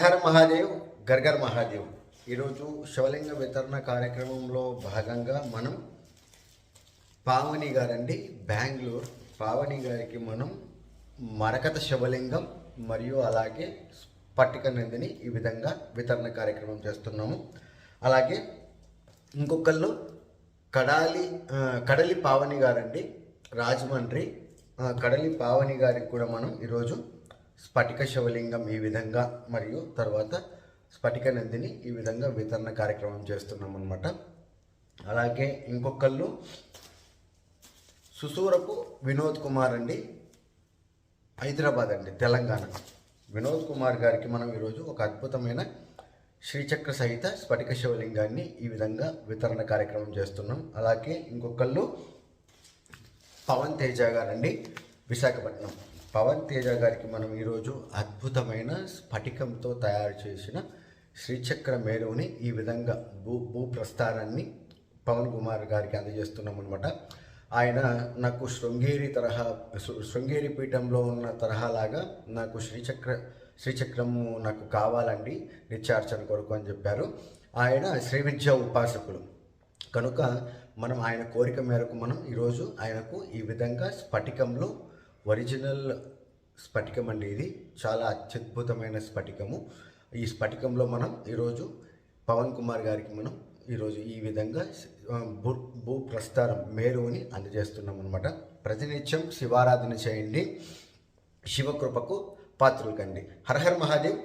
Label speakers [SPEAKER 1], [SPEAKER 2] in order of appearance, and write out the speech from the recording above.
[SPEAKER 1] హర మహాదేవ్, గర్గర్ మహాదేవ్. ఈరోజు శివలింగ వితరణ కార్యక్రమంలో భాగంగా మనం పావని గారండి, బెంగళూరు పావని గారికి మనం మరకత శివలింగం మరియు అలాగే స్ఫటిక నందిని ఈ విధంగా వితరణ కార్యక్రమం చేస్తున్నాము. అలాగే ఇంకొకళ్ళు కడలి పావని గారండి, రాజమండ్రి. కడలి పావని గారికి కూడా మనం ఈరోజు స్ఫటిక శివలింగం ఈ విధంగా మరియు తర్వాత స్ఫటిక నందిని ఈ విధంగా వితరణ కార్యక్రమం చేస్తున్నాం అన్నమాట. అలాగే ఇంకొకళ్ళు సుసూరపు వినోద్ కుమార్ అండి, హైదరాబాద్ అండి, తెలంగాణ. వినోద్ కుమార్ గారికి మనం ఈరోజు ఒక అద్భుతమైన శ్రీచక్ర సహిత స్ఫటిక శివలింగాన్ని ఈ విధంగా వితరణ కార్యక్రమం చేస్తున్నాం. అలాగే ఇంకొకళ్ళు పవన్ తేజ గారండి, విశాఖపట్నం. పవన్ తేజ గారికి మనం ఈరోజు అద్భుతమైన స్ఫటికంతో తయారు చేసిన శ్రీచక్ర మేరుని ఈ విధంగా భూప్రస్థానాన్ని పవన్ కుమార్ గారికి అందజేస్తున్నాం అనమాట. ఆయన నాకు శృంగేరి పీఠంలో ఉన్న తరహాలాగా నాకు శ్రీచక్రము నాకు కావాలండి నిత్యార్చన కొరకు అని చెప్పారు. ఆయన శ్రీ విద్య ఉపాసకులు కనుక మనం ఆయన కోరిక మేరకు మనం ఈరోజు ఆయనకు ఈ విధంగా స్ఫటికంలో ఒరిజినల్ స్ఫటికం అండి, ఇది చాలా అత్యద్భుతమైన స్ఫటికము. ఈ స్ఫటికంలో మనం ఈరోజు పవన్ కుమార్ గారికి మనం ఈరోజు ఈ విధంగా భూప్రస్థానం మేరుని అందజేస్తున్నాం అనమాట. ప్రతినిత్యం శివారాధన చేయండి, శివకృపకు పాత్రులు కండి. హర హర్ మహాదేవ్.